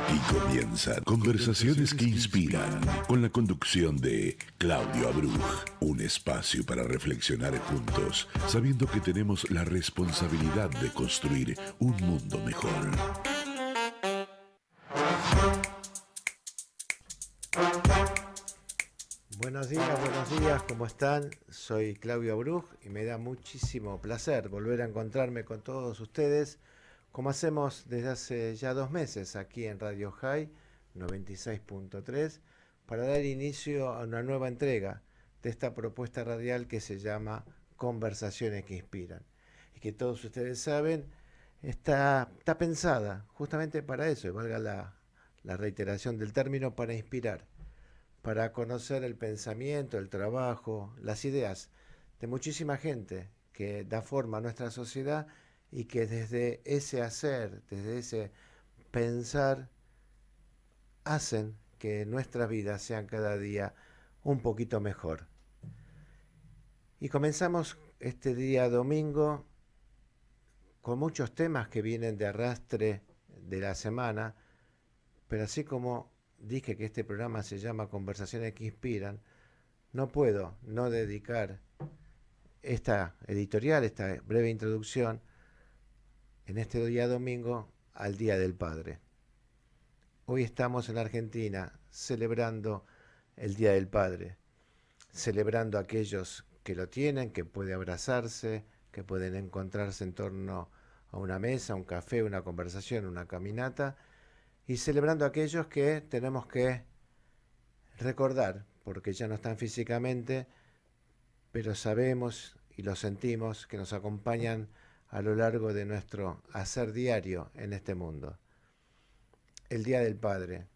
Aquí comienzan Conversaciones que Inspiran, con la conducción de Claudio Abruj. Un espacio para reflexionar juntos, sabiendo que tenemos la responsabilidad de construir un mundo mejor. Buenos días, ¿cómo están? Soy Claudio Abruj y me da muchísimo placer volver a encontrarme con todos ustedes, como hacemos desde hace ya 2 meses aquí en Radio High 96.3, para dar inicio a una nueva entrega de esta propuesta radial que se llama Conversaciones que Inspiran. Y que todos ustedes saben, está pensada justamente para eso, y valga la reiteración del término, para inspirar, para conocer el pensamiento, el trabajo, las ideas de muchísima gente que da forma a nuestra sociedad y que desde ese hacer, desde ese pensar, hacen que nuestras vidas sean cada día un poquito mejor. Y comenzamos este día domingo con muchos temas que vienen de arrastre de la semana, pero así como dije que este programa se llama Conversaciones que Inspiran, no puedo no dedicar esta editorial, esta breve introducción, en este día domingo, al Día del Padre. Hoy estamos en Argentina celebrando el Día del Padre, celebrando a aquellos que lo tienen, que pueden abrazarse, que pueden encontrarse en torno a una mesa, un café, una conversación, una caminata, y celebrando a aquellos que tenemos que recordar, porque ya no están físicamente, pero sabemos y lo sentimos que nos acompañan a lo largo de nuestro hacer diario en este mundo. El Día del Padre.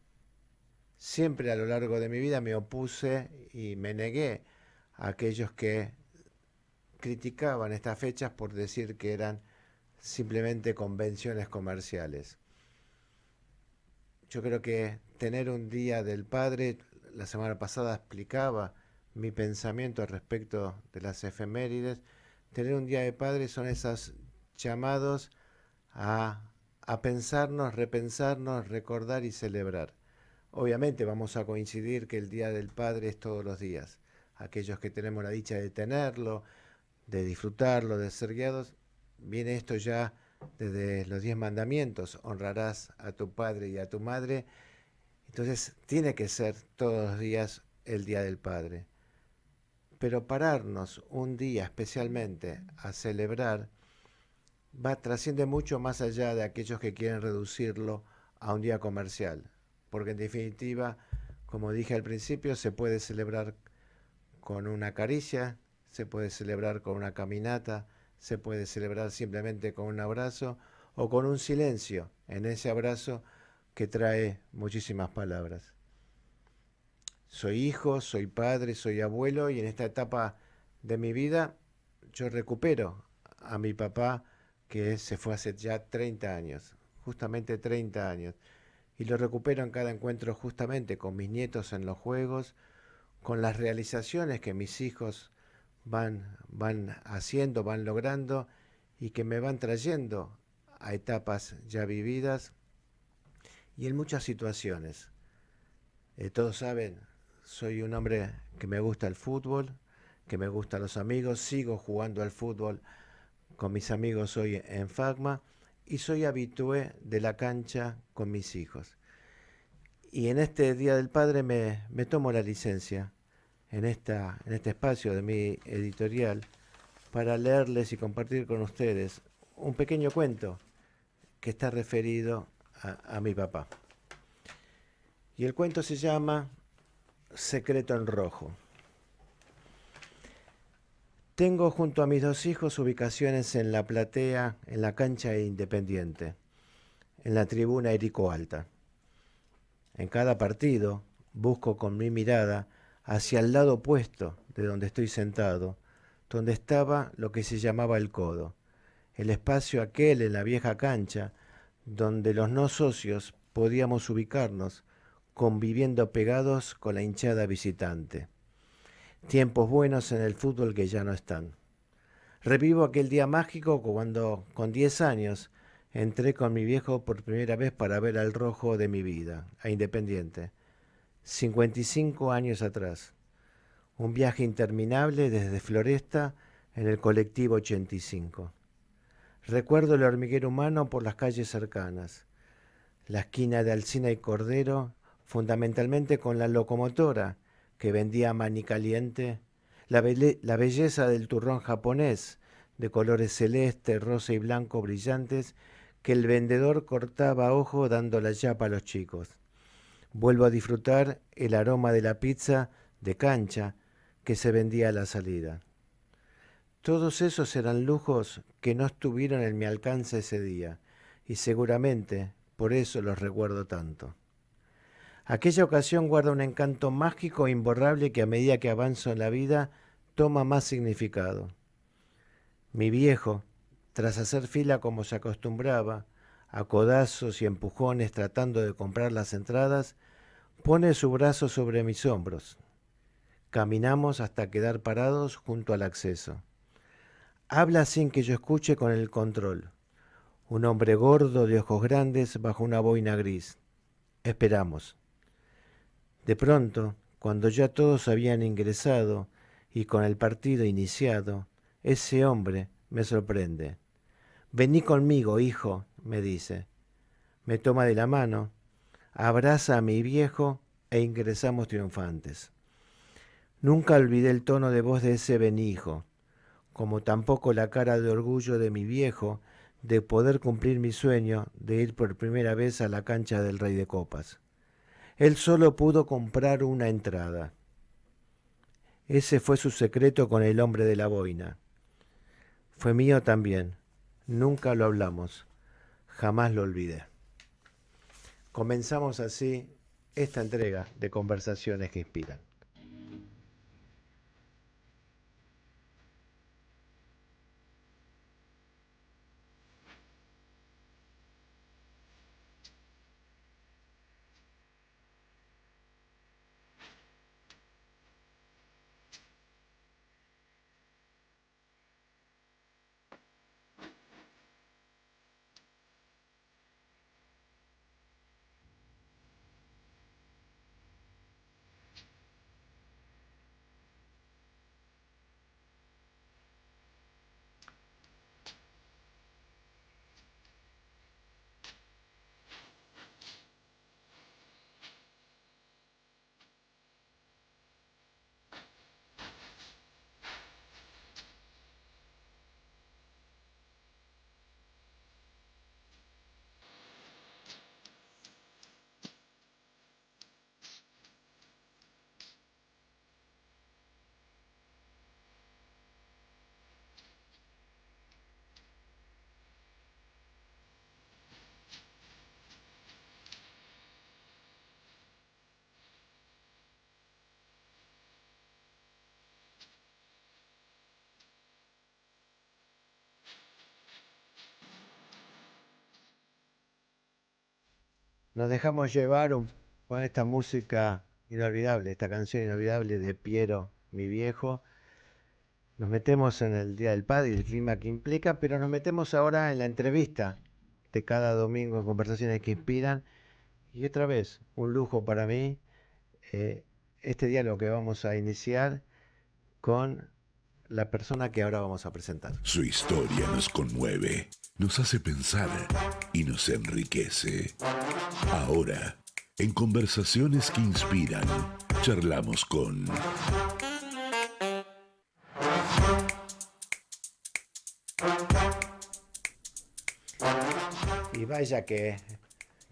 Siempre a lo largo de mi vida me opuse y me negué a aquellos que criticaban estas fechas por decir que eran simplemente convenciones comerciales. Yo creo que tener un Día del Padre, la semana pasada explicaba mi pensamiento al respecto de las efemérides. Tener un Día de Padre son esos llamados a pensarnos, repensarnos, recordar y celebrar. Obviamente vamos a coincidir que el Día del Padre es todos los días. Aquellos que tenemos la dicha de tenerlo, de disfrutarlo, de ser guiados, viene esto ya desde los 10 mandamientos: honrarás a tu padre y a tu madre. Entonces tiene que ser todos los días el Día del Padre. Pero pararnos un día especialmente a celebrar trasciende mucho más allá de aquellos que quieren reducirlo a un día comercial. Porque en definitiva, como dije al principio, se puede celebrar con una caricia, se puede celebrar con una caminata, se puede celebrar simplemente con un abrazo o con un silencio en ese abrazo que trae muchísimas palabras. Soy hijo, soy padre, soy abuelo, y en esta etapa de mi vida yo recupero a mi papá, que se fue hace ya 30 años, justamente 30 años, y lo recupero en cada encuentro justamente con mis nietos en los juegos, con las realizaciones que mis hijos van haciendo, van logrando y que me van trayendo a etapas ya vividas y en muchas situaciones. Todos saben, soy un hombre que me gusta el fútbol, que me gustan los amigos, sigo jugando al fútbol con mis amigos hoy en Fagma y soy habitué de la cancha con mis hijos. Y en este Día del Padre me tomo la licencia en este espacio de mi editorial para leerles y compartir con ustedes un pequeño cuento que está referido a mi papá. Y el cuento se llama Secreto en Rojo. Tengo junto a mis 2 hijos ubicaciones en la platea, en la cancha de Independiente, en la tribuna Erico Alta. En cada partido busco con mi mirada hacia el lado opuesto de donde estoy sentado, donde estaba lo que se llamaba el codo, el espacio aquel en la vieja cancha donde los no socios podíamos ubicarnos conviviendo pegados con la hinchada visitante. Tiempos buenos en el fútbol que ya no están. Revivo aquel día mágico cuando, con 10 años, entré con mi viejo por primera vez para ver al rojo de mi vida, a Independiente, 55 años atrás. Un viaje interminable desde Floresta en el colectivo 85. Recuerdo el hormiguero humano por las calles cercanas, la esquina de Alsina y Cordero, fundamentalmente con la locomotora que vendía maní caliente, la belleza del turrón japonés, de colores celeste, rosa y blanco brillantes, que el vendedor cortaba a ojo dando la chapa a los chicos. Vuelvo a disfrutar el aroma de la pizza de cancha que se vendía a la salida. Todos esos eran lujos que no estuvieron en mi alcance ese día, y seguramente por eso los recuerdo tanto. Aquella ocasión guarda un encanto mágico e imborrable que a medida que avanzo en la vida toma más significado. Mi viejo, tras hacer fila como se acostumbraba, a codazos y empujones tratando de comprar las entradas, pone su brazo sobre mis hombros. Caminamos hasta quedar parados junto al acceso. Habla sin que yo escuche con el control. Un hombre gordo de ojos grandes bajo una boina gris. Esperamos. De pronto, cuando ya todos habían ingresado y con el partido iniciado, ese hombre me sorprende. Vení conmigo, hijo, me dice. Me toma de la mano, abraza a mi viejo e ingresamos triunfantes. Nunca olvidé el tono de voz de ese Benijo, como tampoco la cara de orgullo de mi viejo de poder cumplir mi sueño de ir por primera vez a la cancha del Rey de Copas. Él solo pudo comprar una entrada. Ese fue su secreto con el hombre de la boina. Fue mío también. Nunca lo hablamos. Jamás lo olvidé. Comenzamos así esta entrega de Conversaciones que Inspiran. Nos dejamos llevar con esta música inolvidable, esta canción inolvidable de Piero, mi viejo. Nos metemos en el Día del Padre y el clima que implica, pero nos metemos ahora en la entrevista de cada domingo en Conversaciones que Inspiran. Y otra vez, un lujo para mí, eh, este diálogo que vamos a iniciar con la persona que ahora vamos a presentar. Su historia nos conmueve, nos hace pensar y nos enriquece. Ahora, en Conversaciones que Inspiran, charlamos con Y vaya que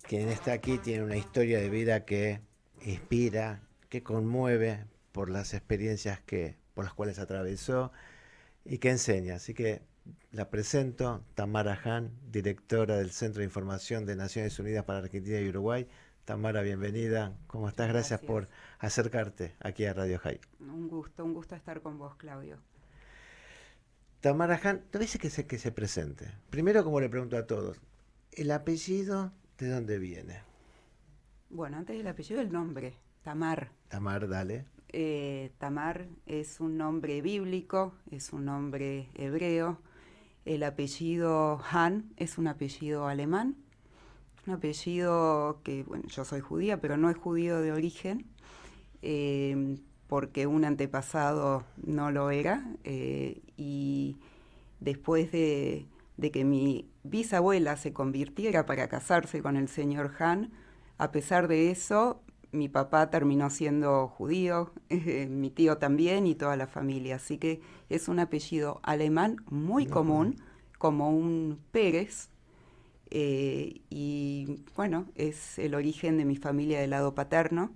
quien está aquí tiene una historia de vida que inspira, que conmueve por las experiencias por las cuales atravesó y que enseña. Así que la presento, Tamara Han, directora del Centro de Información de Naciones Unidas para Argentina y Uruguay. Tamara, bienvenida. ¿Cómo estás? Gracias por acercarte aquí a Radio High. Un gusto estar con vos, Claudio. Tamara Han, te dice que se presente. Primero, como le pregunto a todos, ¿el apellido de dónde viene? Bueno, antes del apellido, el nombre, Tamar. Tamar, dale. Tamar es un nombre bíblico, es un nombre hebreo, El apellido Han es un apellido alemán, un apellido que, bueno, yo soy judía, pero no es judío de origen, porque un antepasado no lo era, y después de que mi bisabuela se convirtiera para casarse con el señor Han, a pesar de eso, mi papá terminó siendo judío, mi tío también y toda la familia. Así que es un apellido alemán muy común, como un Pérez. Y bueno, es el origen de mi familia del lado paterno,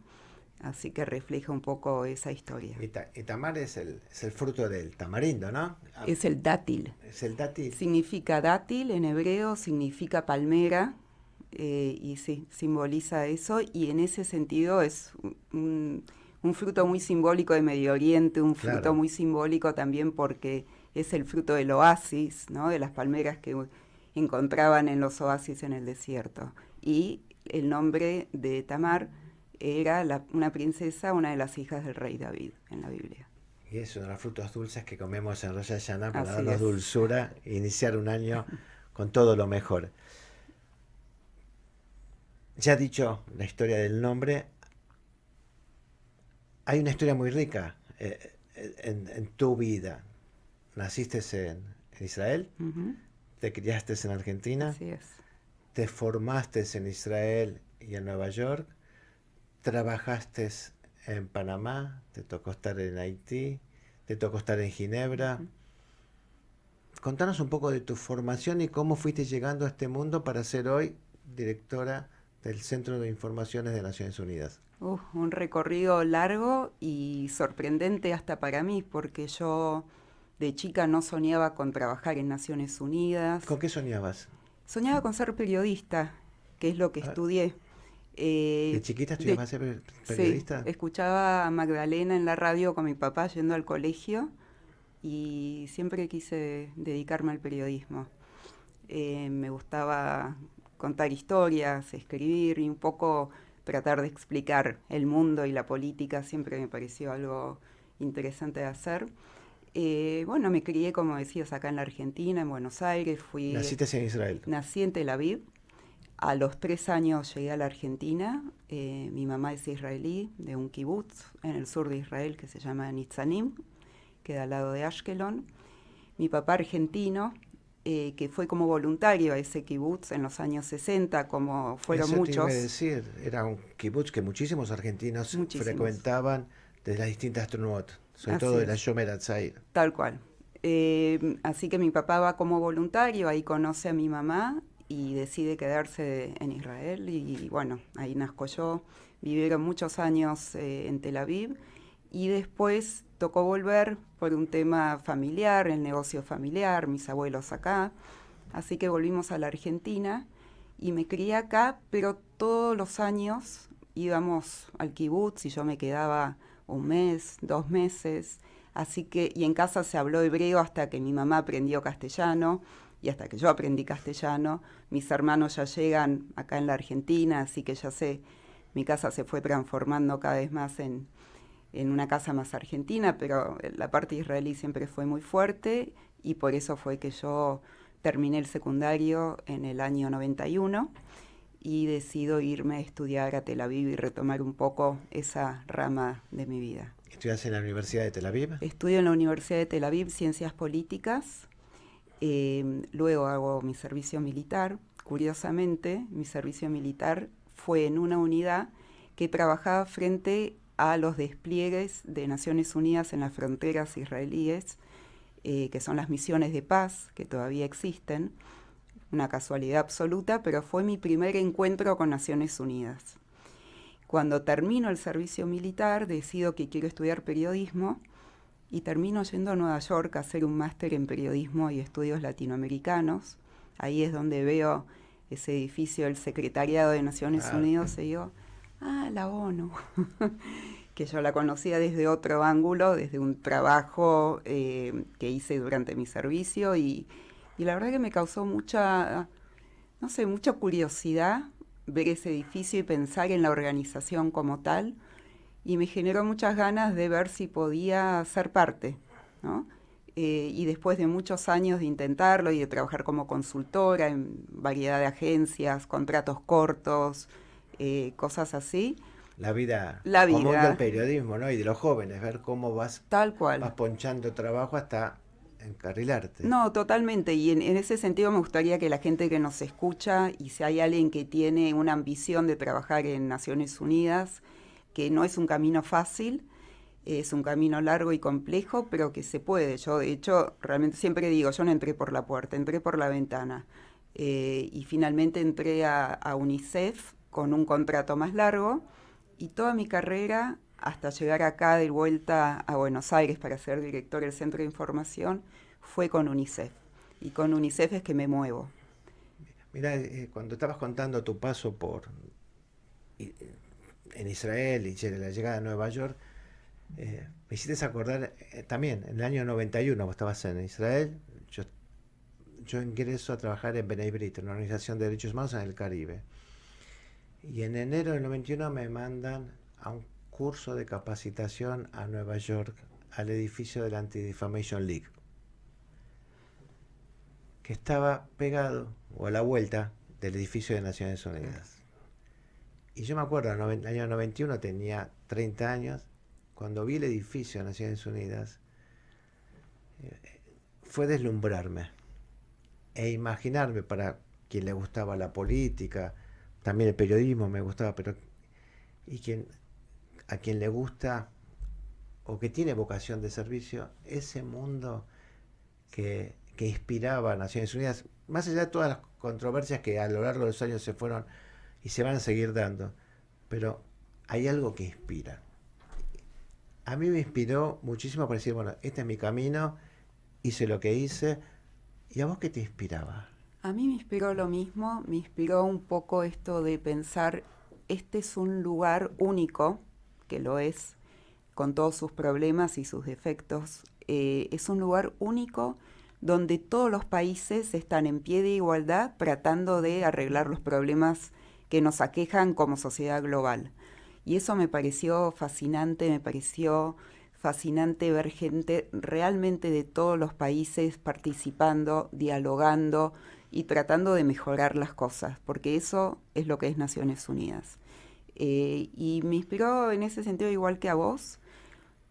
así que refleja un poco esa historia. Y tamar es el fruto del tamarindo, ¿no? Es el dátil. Es el dátil. Significa dátil en hebreo, significa palmera, y sí, simboliza eso, y en ese sentido es un fruto muy simbólico de Medio Oriente, un fruto Claro. muy simbólico también porque es el fruto del oasis, ¿no? De las palmeras que encontraban en los oasis en el desierto. Y el nombre de Tamar era una princesa, una de las hijas del rey David en la Biblia. Y es uno de los frutos dulces que comemos en Rosh Hashanah para Así darnos es. dulzura e iniciar un año con todo lo mejor. Ya dicho la historia del nombre, hay una historia muy rica en tu vida. Naciste en Israel, Ujú, te criaste en Argentina, así es. te formaste en Israel y en Nueva York, trabajaste en Panamá, te tocó estar en Haití, te tocó estar en Ginebra. Ujú. Contanos un poco de tu formación y cómo fuiste llegando a este mundo para ser hoy directora del Centro de Informaciones de Naciones Unidas. Un recorrido largo y sorprendente hasta para mí, porque yo de chica no soñaba con trabajar en Naciones Unidas. ¿Con qué soñabas? Soñaba con ser periodista, que es lo que Ah, estudié. ¿De Eh, chiquita de, estudiabas ser sí, periodista? escuchaba a Magdalena en la radio con mi papá yendo al colegio y siempre quise dedicarme al periodismo. Me gustaba contar historias, escribir y un poco tratar de explicar el mundo y la política, siempre me pareció algo interesante de hacer. Bueno, me crié, como decías, acá en la Argentina, en Buenos Aires, Naciste en Israel. nací en Tel Aviv. A los 3 años llegué a la Argentina. Mi mamá es israelí, de un kibutz en el sur de Israel que se llama Nitzanim, queda al lado de Ashkelon. Mi papá argentino, que fue como voluntario a ese kibutz en los años 60, como fueron Eso te iba a muchos. decir, era un kibutz que muchísimos argentinos Muchísimos. frecuentaban desde las distintas Trunot, sobre Así todo de la es. Shomer Hatzair. Tal cual. Así que mi papá va como voluntario, ahí conoce a mi mamá y decide quedarse en Israel y bueno, ahí nazco yo. Vivieron muchos años en Tel Aviv y después tocó volver por un tema familiar, el negocio familiar, mis abuelos acá. Así que volvimos a la Argentina y me crié acá, pero todos los años íbamos al kibutz y yo me quedaba un mes, 2 meses. Así que, y en casa se habló hebreo hasta que mi mamá aprendió castellano y hasta que yo aprendí castellano. Mis hermanos ya llegan acá en la Argentina, así que ya sé, mi casa se fue transformando cada vez más en una casa más argentina, pero la parte israelí siempre fue muy fuerte y por eso fue que yo terminé el secundario en el año 91 y decido irme a estudiar a Tel Aviv y retomar un poco esa rama de mi vida. ¿Estudiaste en la Universidad de Tel Aviv? Estudio en la Universidad de Tel Aviv Ciencias Políticas, luego hago mi servicio militar. Curiosamente, mi servicio militar fue en una unidad que trabajaba frente a los despliegues de Naciones Unidas en las fronteras israelíes, que son las misiones de paz, que todavía existen. Una casualidad absoluta, pero fue mi primer encuentro con Naciones Unidas. Cuando termino el servicio militar, decido que quiero estudiar periodismo y termino yendo a Nueva York a hacer un máster en periodismo y estudios latinoamericanos. Ahí es donde veo ese edificio del Secretariado de Naciones Unidas y digo, la ONU, que yo la conocía desde otro ángulo, desde un trabajo que hice durante mi servicio y la verdad que me causó mucha curiosidad ver ese edificio y pensar en la organización como tal, y me generó muchas ganas de ver si podía ser parte, ¿no? y después de muchos años de intentarlo y de trabajar como consultora en variedad de agencias, contratos cortos, cosas así. La vida La común del vida, periodismo, ¿no? Y de los jóvenes, ver cómo vas tal cual. ponchando trabajo hasta encarrilarte. No, totalmente. Y en ese sentido me gustaría que la gente que nos escucha, y si hay alguien que tiene una ambición de trabajar en Naciones Unidas, que no es un camino fácil, es un camino largo y complejo, pero que se puede. Yo, de hecho, realmente siempre digo, yo no entré por la puerta, entré por la ventana. Y finalmente entré a UNICEF con un contrato más largo y toda mi carrera, hasta llegar acá de vuelta a Buenos Aires para ser director del Centro de Información, fue con UNICEF. Y con UNICEF es que me muevo. Mira, cuando estabas contando tu paso i- en Israel y la llegada a Nueva York, me hiciste acordar también, en el año 91, vos estabas en Israel, yo ingreso a trabajar en B'nai B'rith, una organización de derechos humanos en el Caribe. Y en enero del 91 me mandan a un curso de capacitación a Nueva York, al edificio de la Anti-Defamation League, que estaba pegado o a la vuelta del edificio de Naciones Unidas. Y yo me acuerdo, en el año 91 tenía 30 años, cuando vi el edificio de Naciones Unidas, fue deslumbrarme e imaginarme, para quien le gustaba la política, también el periodismo me gustaba, pero y a quien le gusta o que tiene vocación de servicio, ese mundo que inspiraba a Naciones Unidas, más allá de todas las controversias que a lo largo de los años se fueron y se van a seguir dando, pero hay algo que inspira. A mí me inspiró muchísimo para decir, bueno, este es mi camino, hice lo que hice. ¿Y a vos qué te inspiraba? A mí me inspiró lo mismo, me inspiró un poco esto de pensar, este es un lugar único, que lo es, con todos sus problemas y sus defectos. Es un lugar único donde todos los países están en pie de igualdad tratando de arreglar los problemas que nos aquejan como sociedad global. Y eso me pareció fascinante ver gente realmente de todos los países participando, dialogando y tratando de mejorar las cosas, porque eso es lo que es Naciones Unidas. Y me inspiró en ese sentido, igual que a vos.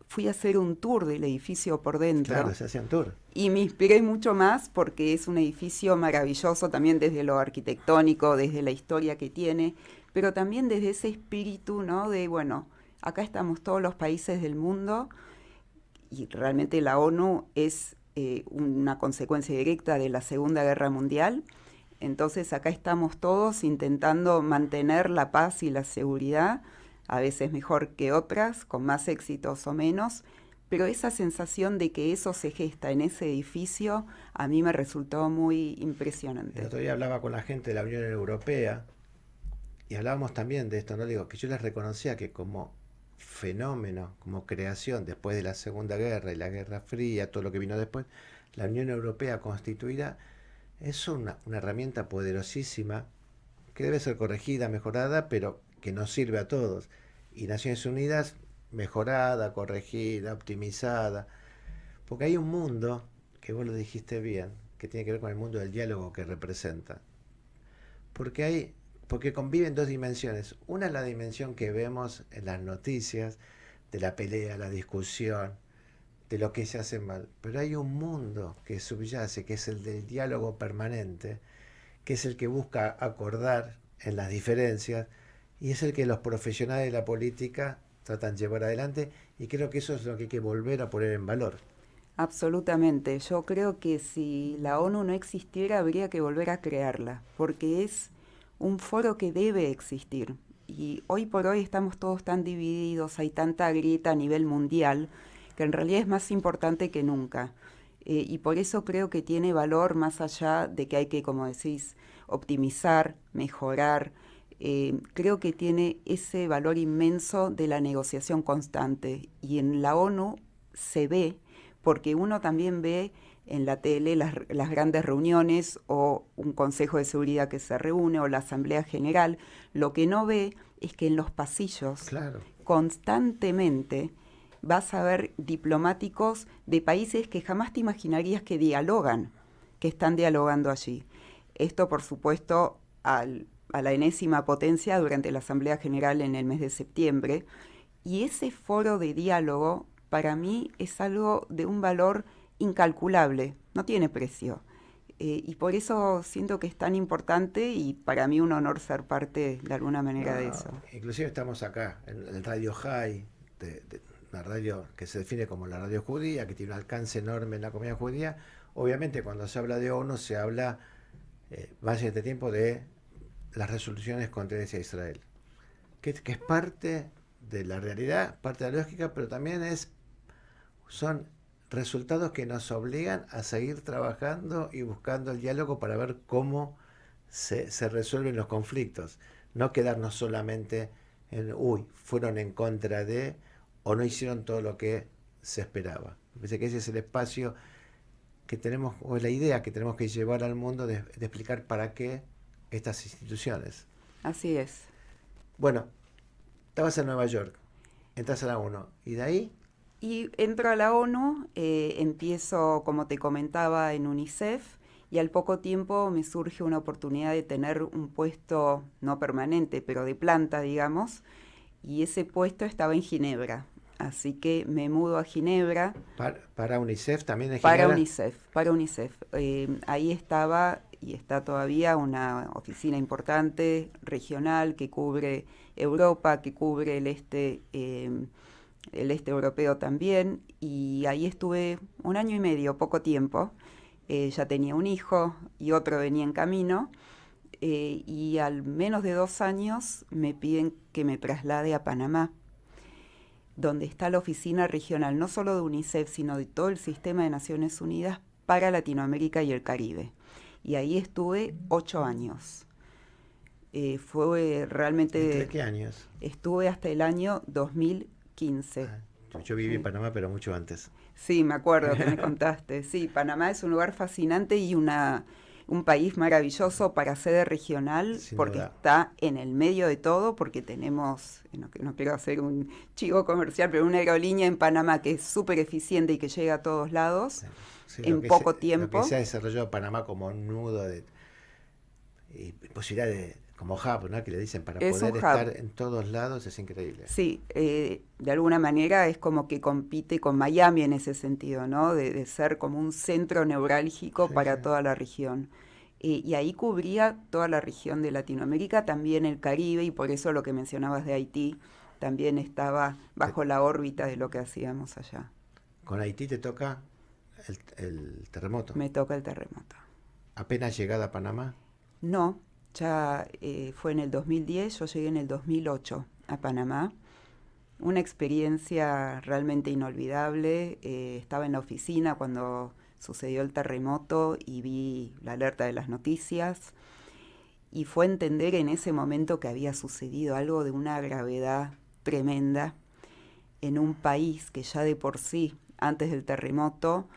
Fui a hacer un tour del edificio por dentro. Claro, se hacían tour. Y me inspiré mucho más porque es un edificio maravilloso también desde lo arquitectónico, desde la historia que tiene, pero también desde ese espíritu, ¿no? De, bueno, acá estamos todos los países del mundo y realmente la ONU es una consecuencia directa de la Segunda Guerra Mundial. Entonces acá estamos todos intentando mantener la paz y la seguridad, a veces mejor que otras, con más éxitos o menos, pero esa sensación de que eso se gesta en ese edificio a mí me resultó muy impresionante. El otro día hablaba con la gente de la Unión Europea y hablábamos también de esto, ¿no? Digo, que yo les reconocía que como fenómeno, como creación después de la Segunda Guerra y la Guerra Fría, todo lo que vino después, la Unión Europea constituida es una herramienta poderosísima que debe ser corregida, mejorada, pero que nos sirve a todos. Y Naciones Unidas mejorada, corregida, optimizada, porque hay un mundo, que vos lo dijiste bien, que tiene que ver con el mundo del diálogo que representa. Porque conviven dos dimensiones. Una es la dimensión que vemos en las noticias, de la pelea, la discusión, de lo que se hace mal. Pero hay un mundo que subyace, que es el del diálogo permanente, que es el que busca acordar en las diferencias, y es el que los profesionales de la política tratan de llevar adelante, y creo que eso es lo que hay que volver a poner en valor. Absolutamente. Yo creo que si la ONU no existiera, habría que volver a crearla, porque es un foro que debe existir. Y hoy por hoy estamos todos tan divididos, hay tanta grieta a nivel mundial, que en realidad es más importante que nunca. Y por eso creo que tiene valor más allá de que hay que, como decís, optimizar, mejorar. Creo que tiene ese valor inmenso de la negociación constante. Y en la ONU se ve, porque uno también ve en la tele las grandes reuniones o un Consejo de Seguridad que se reúne o la Asamblea General. Lo que no ve es que en los pasillos Claro. constantemente vas a ver diplomáticos de países que jamás te imaginarías que dialogan, que están dialogando allí. Esto, por supuesto, a la enésima potencia durante la Asamblea General en el mes de septiembre. Y ese foro de diálogo, para mí, es algo de un valor incalculable, no tiene precio. Y por eso siento que es tan importante y para mí un honor ser parte de alguna manera de eso. Inclusive estamos acá, en el Radio High, una radio que se define como la radio judía, que tiene un alcance enorme en la comunidad judía. Obviamente cuando se habla de ONU se habla, más en este tiempo, de las resoluciones contra Israel, que es parte de la realidad, parte de la lógica, pero también son resultados que nos obligan a seguir trabajando y buscando el diálogo para ver cómo se resuelven los conflictos. No quedarnos solamente en, fueron en contra de, o no hicieron todo lo que se esperaba. Me parece que ese es el espacio que tenemos, o la idea que tenemos que llevar al mundo de explicar para qué estas instituciones. Así es. Bueno, estabas en Nueva York, entras a la ONU, ¿y de ahí? Y entro a la ONU, empiezo, como te comentaba, en UNICEF, y al poco tiempo me surge una oportunidad de tener un puesto, no permanente, pero de planta, digamos, y ese puesto estaba en Ginebra. Así que me mudo a Ginebra. ¿Para UNICEF también en Ginebra? Para UNICEF. Ahí estaba y está todavía una oficina importante, regional, que cubre Europa, que cubre el este europeo también, y ahí estuve 1 año y medio, poco tiempo. Ya tenía un hijo y otro venía en camino, y al menos de 2 años me piden que me traslade a Panamá, donde está la oficina regional, no solo de UNICEF, sino de todo el sistema de Naciones Unidas para Latinoamérica y el Caribe. Y ahí estuve 8 años. Fue realmente... ¿Entre qué años? Estuve hasta el año 2015. Yo viví en Panamá, pero mucho antes. Sí, me acuerdo que me contaste. Sí, Panamá es un lugar fascinante y un país maravilloso para sede regional, Sin porque duda. está en el medio de todo, porque tenemos, no quiero hacer un chivo comercial, pero una aerolínea en Panamá que es súper eficiente y que llega a todos lados en poco tiempo. Lo que se ha desarrollado Panamá como un nudo y posibilidad de, como hub, ¿no? Que le dicen, para Es poder un estar hub. en todos lados, es increíble. Sí, de alguna manera es como que compite con Miami en ese sentido, ¿no? De ser como un centro neurálgico para toda la región. Y ahí cubría toda la región de Latinoamérica, también el Caribe, y por eso lo que mencionabas de Haití también estaba bajo la órbita de lo que hacíamos allá. Con Haití te toca el terremoto. Me toca el terremoto. ¿Apenas llegada a Panamá? No, ya fue en el 2010, yo llegué en el 2008 a Panamá. Una experiencia realmente inolvidable. Estaba en la oficina cuando sucedió el terremoto y vi la alerta de las noticias. Y fue entender en ese momento que había sucedido algo de una gravedad tremenda en un país que ya de por sí, antes del terremoto,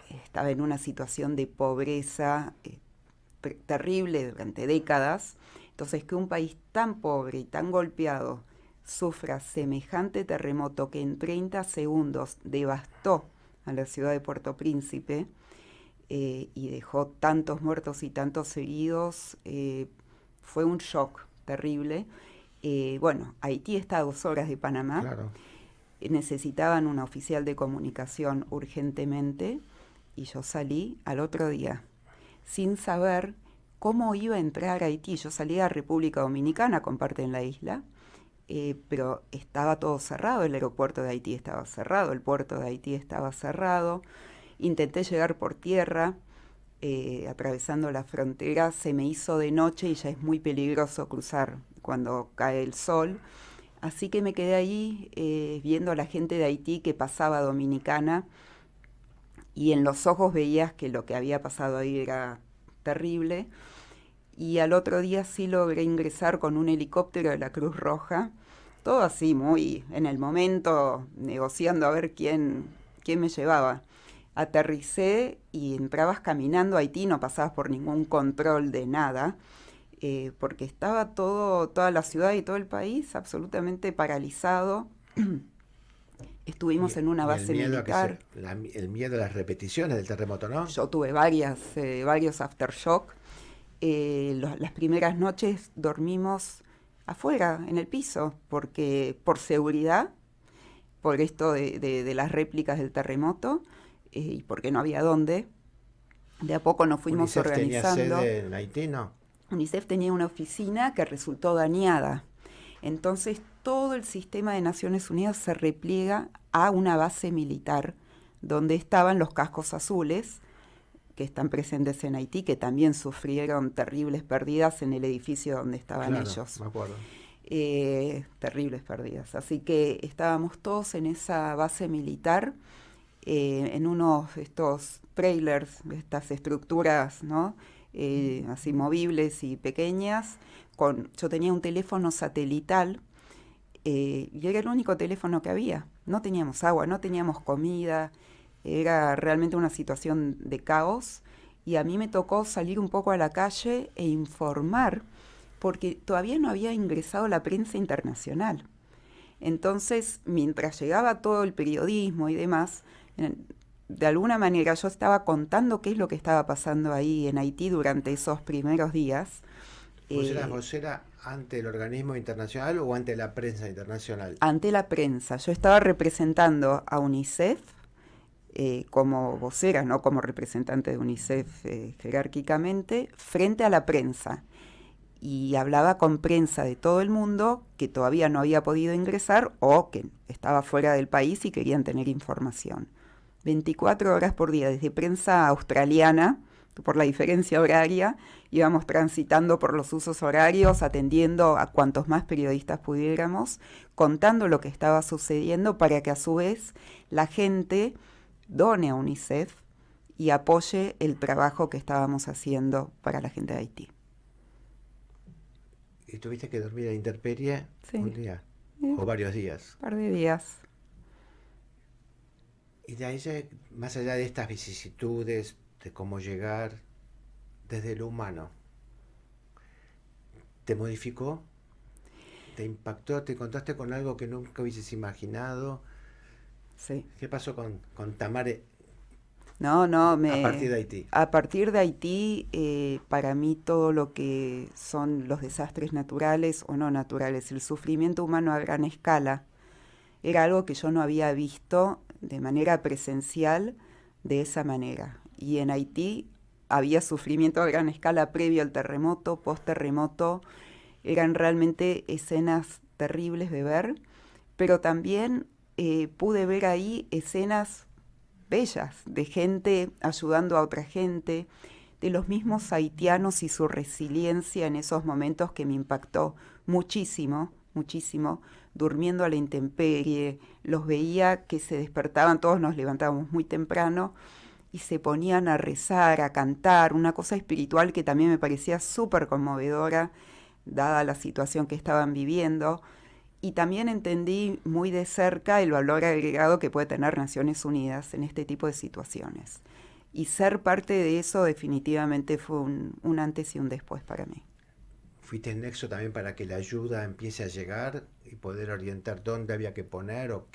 estaba en una situación de pobreza terrible durante décadas. Entonces, que un país tan pobre y tan golpeado sufra semejante terremoto que en 30 segundos devastó a la ciudad de Puerto Príncipe y dejó tantos muertos y tantos heridos, fue un shock terrible. Bueno, Haití está a 2 horas de Panamá. Claro. Necesitaban una oficial de comunicación urgentemente y yo salí al otro día sin saber cómo iba a entrar a Haití. Yo salí a República Dominicana, comparten la isla, pero estaba todo cerrado, el aeropuerto de Haití estaba cerrado, el puerto de Haití estaba cerrado. Intenté llegar por tierra, atravesando la frontera, se me hizo de noche y ya es muy peligroso cruzar cuando cae el sol. Así que me quedé ahí viendo a la gente de Haití que pasaba a Dominicana, y en los ojos veías que lo que había pasado ahí era terrible. Y al otro día sí logré ingresar con un helicóptero de la Cruz Roja, todo así muy en el momento, negociando a ver quién me llevaba. Aterricé y entrabas caminando a Haití, no pasabas por ningún control de nada, porque estaba toda la ciudad y todo el país absolutamente paralizado. Estuvimos en una y base el miedo militar. el miedo a las repeticiones del terremoto, ¿no? Yo tuve varios aftershock. Las primeras noches dormimos afuera, en el piso, porque por seguridad, por esto de las réplicas del terremoto, y porque no había dónde. De a poco nos fuimos UNICEF tenía organizando. sede en Haití, ¿no? UNICEF tenía una oficina que resultó dañada. Entonces todo el sistema de Naciones Unidas se repliega a una base militar donde estaban los cascos azules, que están presentes en Haití, que también sufrieron terribles pérdidas en el edificio donde estaban Claro, ellos. me acuerdo. Terribles pérdidas. Así que estábamos todos en esa base militar, en unos estos trailers, estas estructuras, ¿no? Así movibles y pequeñas. Yo tenía un teléfono satelital y era el único teléfono que había. No teníamos agua, no teníamos comida. Era realmente una situación de caos y a mí me tocó salir un poco a la calle e informar porque todavía no había ingresado la prensa internacional. Entonces, mientras llegaba todo el periodismo y demás, de alguna manera yo estaba contando qué es lo que estaba pasando ahí en Haití durante esos primeros días. ¿Vos eras vocera ante el organismo internacional o ante la prensa internacional? Ante la prensa. Yo estaba representando a UNICEF como vocera, no como representante de UNICEF jerárquicamente, frente a la prensa. Y hablaba con prensa de todo el mundo que todavía no había podido ingresar o que estaba fuera del país y querían tener información. 24 horas por día, desde prensa australiana, por la diferencia horaria, íbamos transitando por los usos horarios, atendiendo a cuantos más periodistas pudiéramos, contando lo que estaba sucediendo para que a su vez la gente done a UNICEF y apoye el trabajo que estábamos haciendo para la gente de Haití. ¿Y tuviste que dormir a la intemperie un día o varios días? Un par de días. Y de ahí, más allá de estas vicisitudes, de cómo llegar desde lo humano, ¿te modificó? ¿Te impactó? ¿Te encontraste con algo que nunca hubieses imaginado? Sí. ¿Qué pasó con Tamare a partir de Haití? A partir de Haití, para mí todo lo que son los desastres naturales o no naturales, el sufrimiento humano a gran escala, era algo que yo no había visto de manera presencial de esa manera. Y en Haití había sufrimiento a gran escala previo al terremoto, post-terremoto. Eran realmente escenas terribles de ver, pero también pude ver ahí escenas bellas de gente ayudando a otra gente, de los mismos haitianos y su resiliencia en esos momentos que me impactó muchísimo, muchísimo, durmiendo a la intemperie. Los veía que se despertaban, todos nos levantábamos muy temprano y se ponían a rezar, a cantar, una cosa espiritual que también me parecía súper conmovedora, dada la situación que estaban viviendo. Y también entendí muy de cerca el valor agregado que puede tener Naciones Unidas en este tipo de situaciones. Y ser parte de eso definitivamente fue un antes y un después para mí. ¿Fuiste el nexo también para que la ayuda empiece a llegar y poder orientar dónde había que poner o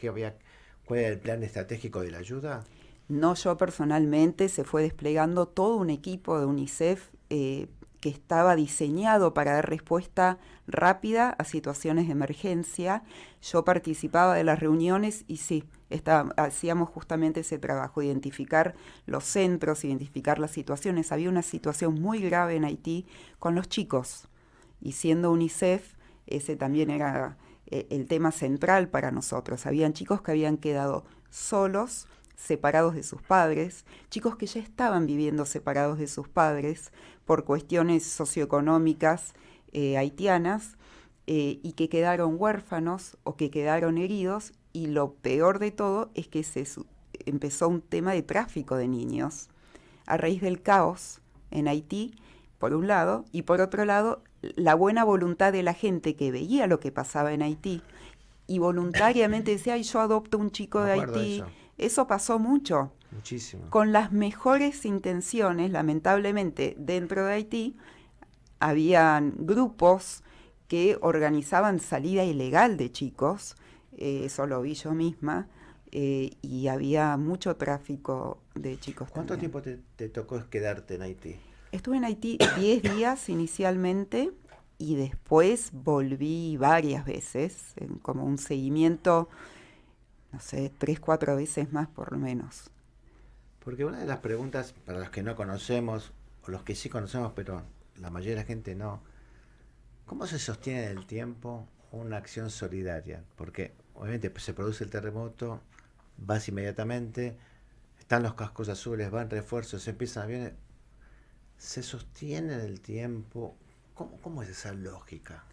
cuál era el plan estratégico de la ayuda? No yo personalmente, se fue desplegando todo un equipo de UNICEF que estaba diseñado para dar respuesta rápida a situaciones de emergencia. Yo participaba de las reuniones y sí, hacíamos justamente ese trabajo, identificar los centros, identificar las situaciones. Había una situación muy grave en Haití con los chicos y siendo UNICEF, ese también era el tema central para nosotros. Habían chicos que habían quedado solos, separados de sus padres, chicos que ya estaban viviendo separados de sus padres por cuestiones socioeconómicas haitianas y que quedaron huérfanos o que quedaron heridos, y lo peor de todo es que empezó un tema de tráfico de niños a raíz del caos en Haití, por un lado, y por otro lado, la buena voluntad de la gente que veía lo que pasaba en Haití y voluntariamente decía, ay, yo adopto un chico de Haití. Eso pasó mucho. Muchísimo. Con las mejores intenciones, lamentablemente, dentro de Haití, habían grupos que organizaban salida ilegal de chicos, eso lo vi yo misma, y había mucho tráfico de chicos. ¿Cuánto también. tiempo te tocó quedarte en Haití? Estuve en Haití 10 días inicialmente y después volví varias veces, como un seguimiento, no sé, 3, 4 veces más por lo menos. Porque una de las preguntas para los que no conocemos, o los que sí conocemos, pero la mayoría de la gente no, ¿cómo se sostiene en el tiempo una acción solidaria? Porque obviamente se produce el terremoto, vas inmediatamente, están los cascos azules, van refuerzos, empiezan aviones, se sostiene en el tiempo. ¿Cómo es esa lógica?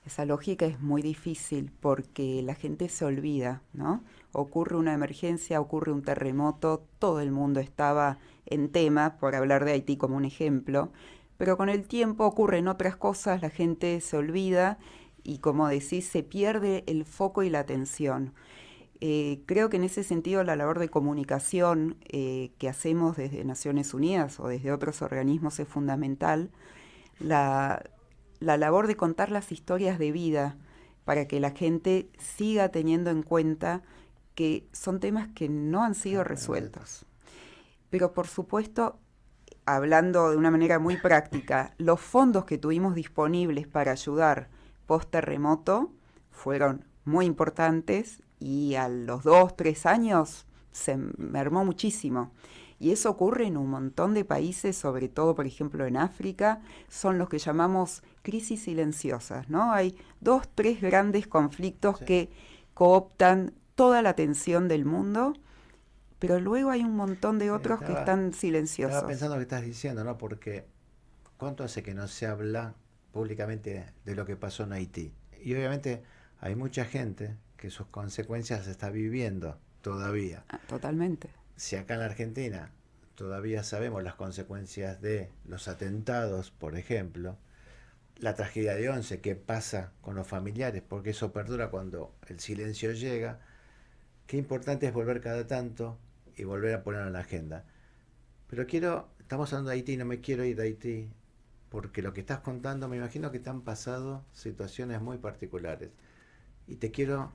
Esa lógica es muy difícil porque la gente se olvida, ¿no? Ocurre una emergencia, ocurre un terremoto, todo el mundo estaba en tema, por hablar de Haití como un ejemplo, pero con el tiempo ocurren otras cosas, la gente se olvida y como decís, se pierde el foco y la atención. Creo que en ese sentido la labor de comunicación que hacemos desde Naciones Unidas o desde otros organismos es fundamental. La, la labor de contar las historias de vida para que la gente siga teniendo en cuenta que son temas que no han sido resueltos. Pero por supuesto, hablando de una manera muy práctica, los fondos que tuvimos disponibles para ayudar post terremoto fueron muy importantes y a los 2, 3 años se mermó muchísimo. Y eso ocurre en un montón de países, sobre todo, por ejemplo, en África, son los que llamamos crisis silenciosas, ¿no? Hay 2, 3 grandes conflictos Sí. que cooptan toda la atención del mundo, pero luego hay un montón de otros que están Estaba silenciosos. pensando lo que estás diciendo, ¿no? Porque ¿cuánto hace que no se habla públicamente de lo que pasó en Haití? Y obviamente hay mucha gente que sus consecuencias se está viviendo todavía. Totalmente. Si acá en la Argentina todavía sabemos las consecuencias de los atentados, por ejemplo, la tragedia de Once, qué pasa con los familiares, porque eso perdura cuando el silencio llega, qué importante es volver cada tanto y volver a ponerlo en la agenda. Pero estamos hablando de Haití, no me quiero ir de Haití, porque lo que estás contando, me imagino que te han pasado situaciones muy particulares. Y te quiero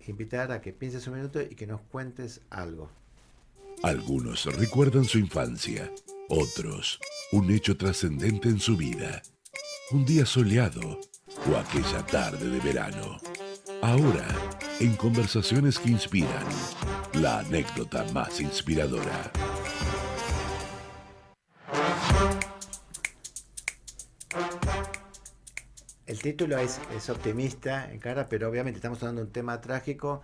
invitar a que pienses un minuto y que nos cuentes algo. Algunos recuerdan su infancia, otros un hecho trascendente en su vida, un día soleado o aquella tarde de verano. Ahora, en Conversaciones que Inspiran, la anécdota más inspiradora. El título es optimista en cara, pero obviamente estamos hablando de un tema trágico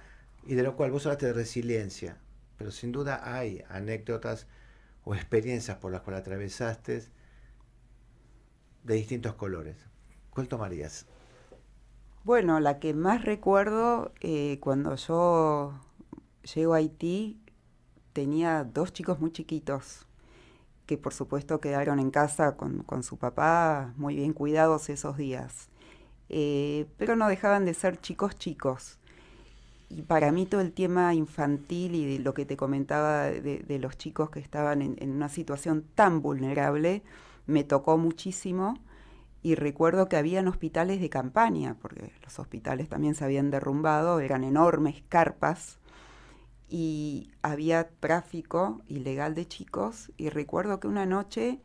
y de lo cual vos hablaste de resiliencia. Pero sin duda hay anécdotas o experiencias por las cuales atravesaste de distintos colores. ¿Cuál tomarías? Bueno, la que más recuerdo cuando yo llego a Haití, tenía 2 chicos muy chiquitos que por supuesto quedaron en casa con su papá, muy bien cuidados esos días. Pero no dejaban de ser chicos chicos. Y para mí todo el tema infantil y de lo que te comentaba de los chicos que estaban en una situación tan vulnerable, me tocó muchísimo. Y recuerdo que habían hospitales de campaña, porque los hospitales también se habían derrumbado, eran enormes carpas, y había tráfico ilegal de chicos. Y recuerdo que una noche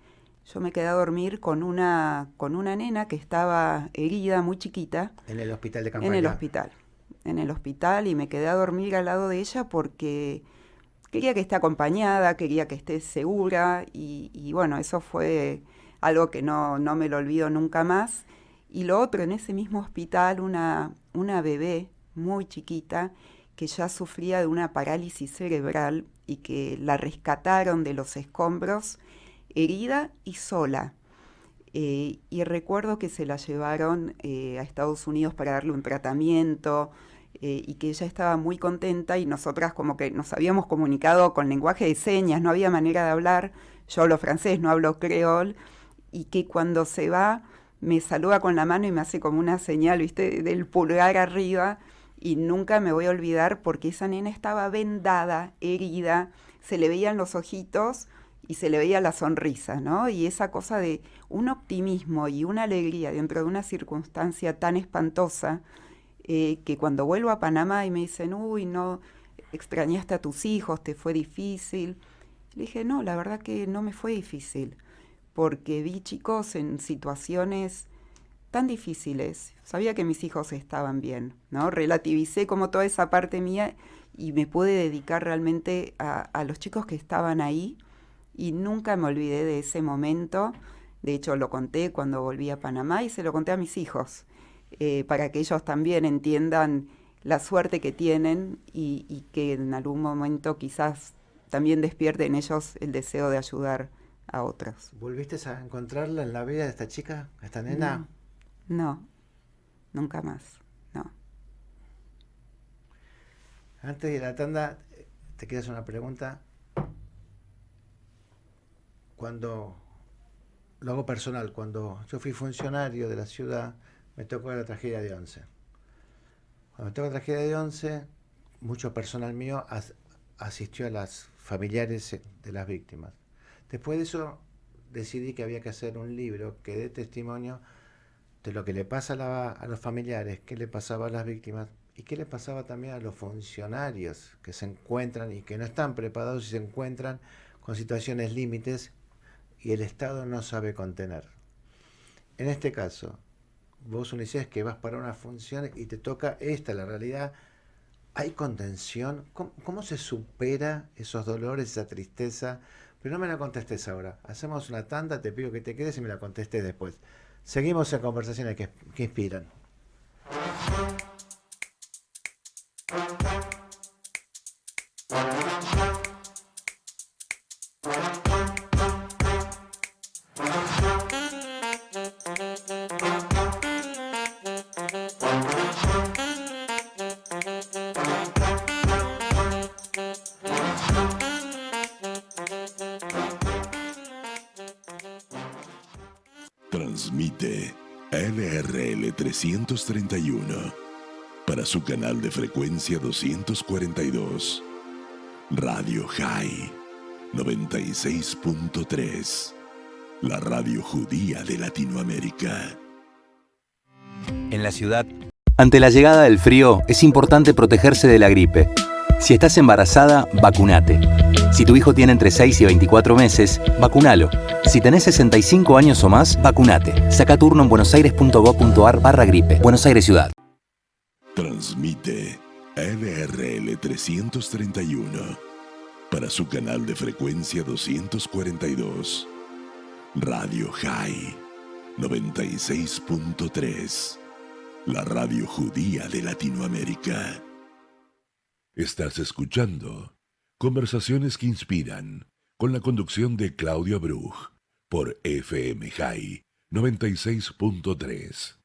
yo me quedé a dormir con una nena que estaba herida, muy chiquita, En el hospital de en el campaña. hospital. En el hospital, y me quedé a dormir al lado de ella porque quería que esté acompañada, quería que esté segura, y bueno, eso fue algo que no me lo olvido nunca más. Y lo otro, en ese mismo hospital, una bebé muy chiquita que ya sufría de una parálisis cerebral y que la rescataron de los escombros, herida y sola. Y recuerdo que se la llevaron a Estados Unidos para darle un tratamiento, y que ella estaba muy contenta, y nosotras como que nos habíamos comunicado con lenguaje de señas, no había manera de hablar. Yo hablo francés, no hablo creol, y que cuando se va me saluda con la mano y me hace como una señal, ¿viste?, del pulgar arriba, y nunca me voy a olvidar porque esa nena estaba vendada, herida, se le veían los ojitos y se le veía la sonrisa, ¿no? Y esa cosa de un optimismo y una alegría dentro de una circunstancia tan espantosa, que cuando vuelvo a Panamá y me dicen, uy, no, extrañaste a tus hijos, te fue difícil. Le dije, no, la verdad que no me fue difícil, porque vi chicos en situaciones tan difíciles. Sabía que mis hijos estaban bien, ¿no? Relativicé como toda esa parte mía y me pude dedicar realmente a los chicos que estaban ahí y nunca me olvidé de ese momento. De hecho, lo conté cuando volví a Panamá y se lo conté a mis hijos, para que ellos también entiendan la suerte que tienen y que en algún momento quizás también despierte en ellos el deseo de ayudar a otros. ¿Volviste a encontrarla en la vida de esta chica, esta nena? No, no, nunca más, no. Antes de la tanda, te quiero hacer una pregunta. Cuando lo hago personal, cuando yo fui funcionario de la ciudad, me tocó la tragedia de Once. Cuando me tocó la tragedia de Once, mucho personal mío asistió a las familiares de las víctimas. Después de eso, decidí que había que hacer un libro que dé testimonio de lo que le pasa a los familiares, qué le pasaba a las víctimas y qué le pasaba también a los funcionarios que se encuentran y que no están preparados y se encuentran con situaciones límites y el Estado no sabe contener. En este caso, vos Unicef que vas para una función y te toca la realidad. ¿Hay contención? ¿Cómo se supera esos dolores, esa tristeza? Pero no me la contestes ahora. Hacemos una tanda, te pido que te quedes y me la contestes después. Seguimos en conversaciones que inspiran. Transmite LRL 331 para su canal de frecuencia 242. Radio High 96.3, la radio judía de Latinoamérica. En la ciudad, ante la llegada del frío, es importante protegerse de la gripe. Si estás embarazada, vacunate. Si tu hijo tiene entre 6 y 24 meses, vacunalo. Si tenés 65 años o más, vacunate. Saca turno en buenosaires.gov.ar/gripe. Buenos Aires Ciudad. Transmite LRL 331 para su canal de frecuencia 242. Radio High 96.3, la radio judía de Latinoamérica. Estás escuchando Conversaciones que Inspiran, con la conducción de Claudio Bruj, por FM High 96.3.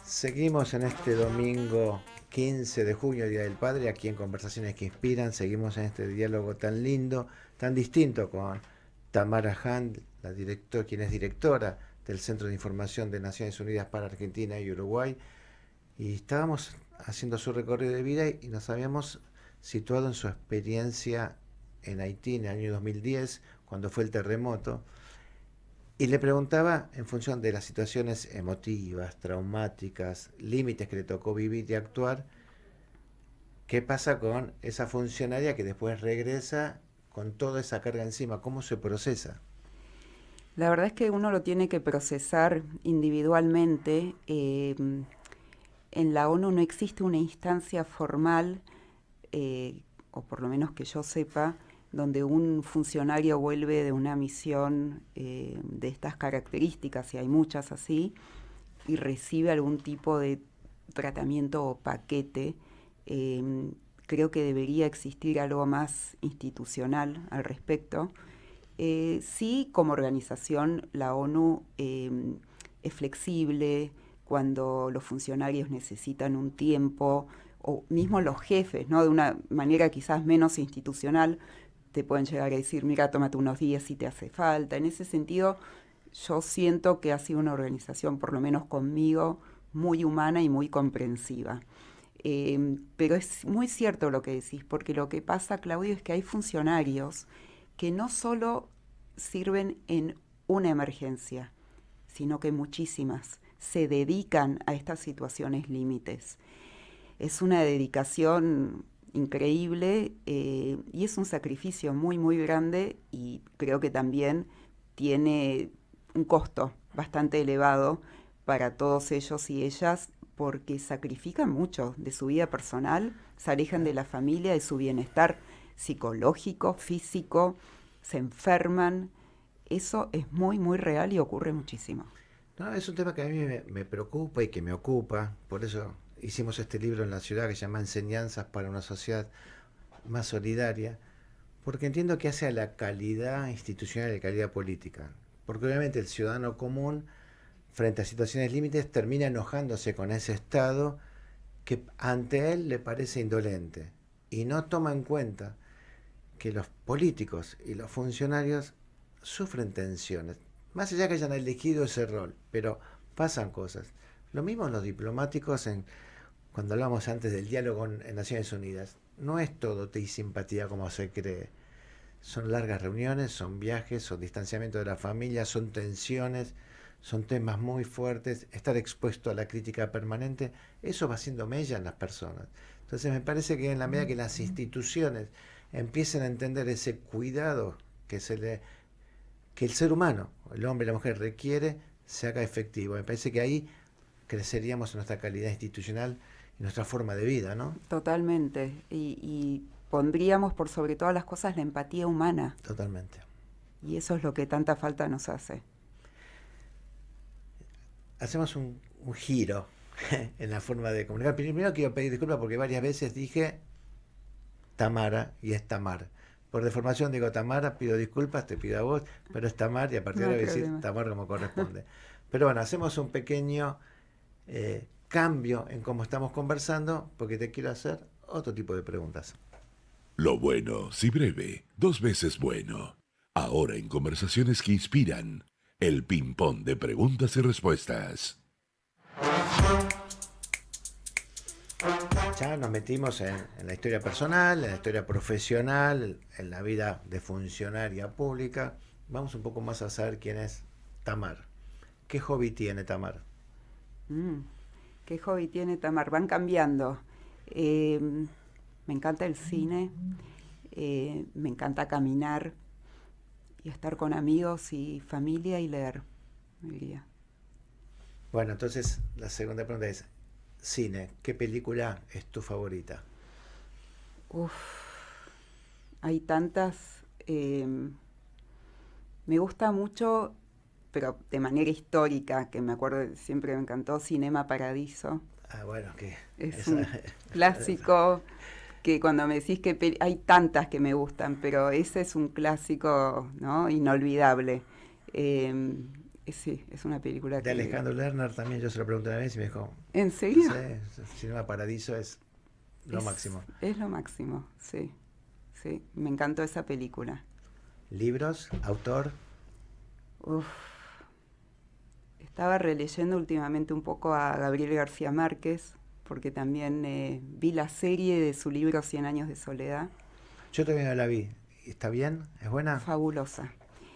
Seguimos en este domingo 15 de junio, Día del Padre, aquí en Conversaciones que Inspiran. Seguimos en este diálogo tan lindo, tan distinto con Tamara Hand, quien es directora del Centro de Información de Naciones Unidas para Argentina y Uruguay. Y estábamos haciendo su recorrido de vida y nos habíamos situado en su experiencia en Haití en el año 2010, cuando fue el terremoto. Y le preguntaba, en función de las situaciones emotivas, traumáticas, límites que le tocó vivir y actuar, ¿qué pasa con esa funcionaria que después regresa con toda esa carga encima? ¿Cómo se procesa? La verdad es que uno lo tiene que procesar individualmente. En la ONU no existe una instancia formal, o por lo menos que yo sepa, donde un funcionario vuelve de una misión de estas características, y hay muchas así, y recibe algún tipo de tratamiento o paquete. Creo que debería existir algo más institucional al respecto. Sí, como organización, la ONU es flexible cuando los funcionarios necesitan un tiempo, o mismo los jefes, ¿no? De una manera quizás menos institucional, te pueden llegar a decir, mira, tómate unos días si te hace falta. En ese sentido, yo siento que ha sido una organización, por lo menos conmigo, muy humana y muy comprensiva. Pero es muy cierto lo que decís, porque lo que pasa, Claudio, es que hay funcionarios que no solo sirven en una emergencia, sino que muchísimas se dedican a estas situaciones límites. Es una dedicación increíble y es un sacrificio muy, muy grande, y creo que también tiene un costo bastante elevado para todos ellos y ellas, porque sacrifican mucho de su vida personal, se alejan de la familia, de su bienestar psicológico, físico, se enferman. Eso es muy, muy real y ocurre muchísimo. No, es un tema que a mí me preocupa y que me ocupa. Por eso hicimos este libro en la ciudad que se llama Enseñanzas para una sociedad más solidaria, porque entiendo que hace a la calidad institucional y la calidad política. Porque obviamente el ciudadano común, frente a situaciones límites, termina enojándose con ese Estado que ante él le parece indolente y no toma en cuenta que los políticos y los funcionarios sufren tensiones, más allá que hayan elegido ese rol, pero pasan cosas. Lo mismo los diplomáticos, cuando hablamos antes del diálogo en Naciones Unidas. No es todo té y simpatía como se cree. Son largas reuniones, son viajes, son distanciamiento de la familia, son tensiones, son temas muy fuertes. Estar expuesto a la crítica permanente, eso va haciendo mella en las personas. Entonces me parece que en la medida que las instituciones empiecen a entender ese cuidado que el ser humano, el hombre y la mujer requiere, se haga efectivo. Me parece que ahí creceríamos en nuestra calidad institucional y nuestra forma de vida, ¿no? Totalmente. Y pondríamos por sobre todas las cosas la empatía humana. Totalmente. Y eso es lo que tanta falta nos hace. Hacemos un giro en la forma de comunicar. Primero quiero pedir disculpas porque varias veces dije Tamara y es Tamar. Por deformación digo Tamara, pido disculpas, te pido a vos, pero es Tamar y a partir de ahora voy a decir Tamar como corresponde. Pero bueno, hacemos un pequeño cambio en cómo estamos conversando, porque te quiero hacer otro tipo de preguntas. Lo bueno, si breve, 2 veces bueno. Ahora en Conversaciones que Inspiran, el ping-pong de preguntas y respuestas. Ya nos metimos en la historia personal, en la historia profesional, en la vida de funcionaria pública. Vamos un poco más a saber quién es Tamar. ¿Qué hobby tiene Tamar? ¿Qué hobby tiene Tamar? Van cambiando. Me encanta el cine, me encanta caminar y estar con amigos y familia y leer, diría. Bueno, entonces la segunda pregunta es, cine, ¿qué película es tu favorita? Hay tantas. Me gusta mucho, pero de manera histórica, que me acuerdo, siempre me encantó, Cinema Paradiso. Bueno, que es un clásico que cuando me decís que hay tantas que me gustan, pero ese es un clásico, ¿no? Inolvidable. Sí, es una película de Alejandro Lerner también, yo se lo pregunté una vez y me dijo... ¿En serio? Sí, Cinema Paradiso es lo máximo. Es lo máximo, sí. Sí, me encantó esa película. ¿Libros? ¿Autor? Estaba releyendo últimamente un poco a Gabriel García Márquez, porque también vi la serie de su libro 100 años de soledad. Yo también la vi. ¿Está bien? ¿Es buena? Fabulosa.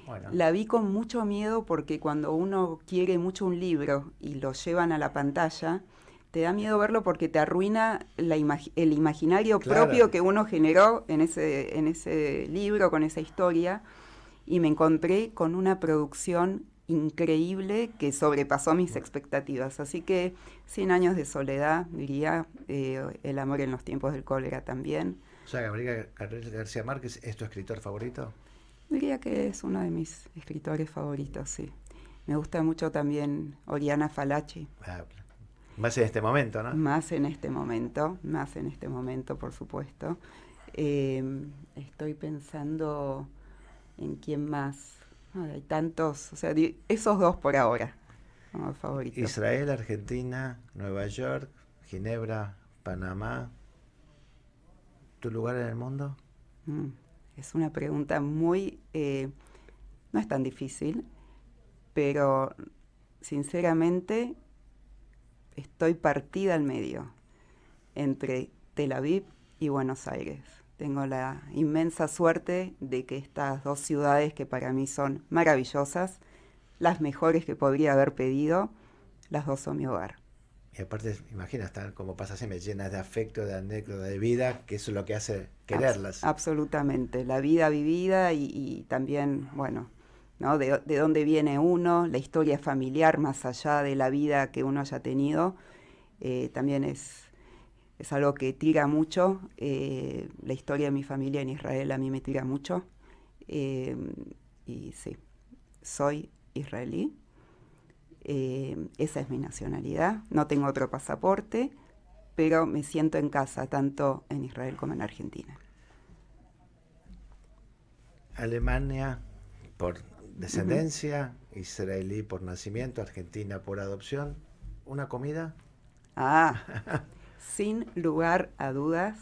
Bueno. La vi con mucho miedo porque cuando uno quiere mucho un libro y lo llevan a la pantalla, te da miedo verlo porque te arruina el imaginario propio que uno generó en ese libro, con esa historia. Y me encontré con una producción increíble que sobrepasó mis expectativas. Así que 100 años de soledad, diría, El amor en los tiempos del cólera también. O sea, Gabriel García Márquez es tu escritor favorito. Diría que es uno de mis escritores favoritos, sí. Me gusta mucho también Oriana Fallaci. Más en este momento, ¿no? Más en este momento, por supuesto. Estoy pensando en quién más. Hay tantos, o sea, esos dos por ahora, como favoritos. Israel, Argentina, Nueva York, Ginebra, Panamá. ¿Tu lugar en el mundo? Es una pregunta muy... no es tan difícil, pero sinceramente estoy partida al medio entre Tel Aviv y Buenos Aires. Tengo la inmensa suerte de que estas dos ciudades, que para mí son maravillosas, las mejores que podría haber pedido, las dos son mi hogar. Y aparte, imagina, están como pasa siempre, llenas de afecto, de anécdota, de vida, que eso es lo que hace quererlas. Absolutamente, la vida vivida y también, bueno, ¿no? De dónde viene uno, la historia familiar más allá de la vida que uno haya tenido, también es algo que tira mucho. La historia de mi familia en Israel a mí me tira mucho. Y sí, soy israelí. Esa es mi nacionalidad. No tengo otro pasaporte, pero me siento en casa tanto en Israel como en Argentina. Alemania por descendencia, israelí por nacimiento, Argentina por adopción. ¿Una comida? Sin lugar a dudas,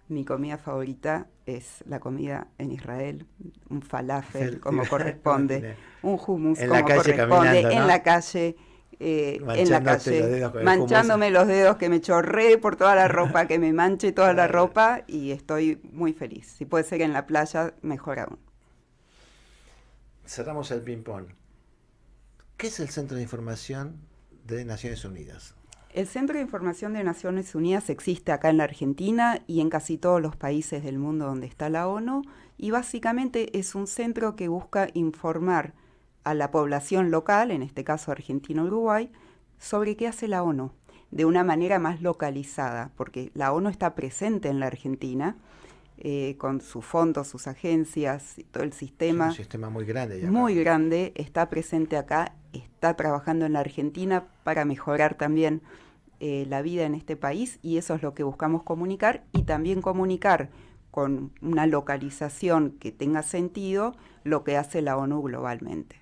mi comida favorita es la comida en Israel, un falafel como corresponde, un hummus en como la calle corresponde, ¿no? en la calle, manchándome los dedos, que me chorree por toda la ropa, que me manche toda la ropa, y estoy muy feliz. Si puede ser en la playa, mejor aún. Cerramos el ping-pong. ¿Qué es el Centro de Información de Naciones Unidas? El Centro de Información de Naciones Unidas existe acá en la Argentina y en casi todos los países del mundo donde está la ONU, y básicamente es un centro que busca informar a la población local, en este caso Argentina-Uruguay, sobre qué hace la ONU, de una manera más localizada, porque la ONU está presente en la Argentina, con sus fondos, sus agencias, y todo el sistema. Es un sistema muy grande. Muy grande, está presente acá, está trabajando en la Argentina para mejorar también la vida en este país, y eso es lo que buscamos comunicar, y también comunicar con una localización que tenga sentido lo que hace la ONU globalmente.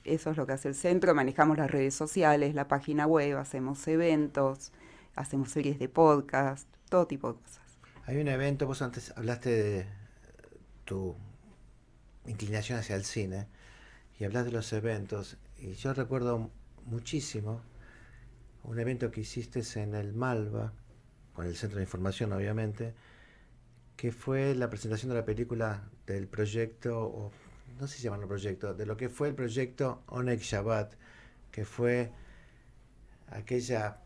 Eso es lo que hace el centro. Manejamos las redes sociales, la página web, hacemos eventos, hacemos series de podcast, todo tipo de cosas. Hay un evento, vos antes hablaste de tu inclinación hacia el cine y hablas de los eventos, y yo recuerdo muchísimo un evento que hiciste en el Malva, con el Centro de Información obviamente, que fue la presentación de la película del proyecto, o no sé si llaman el proyecto, de lo que fue el proyecto Oneg Shabbat, que fue aquella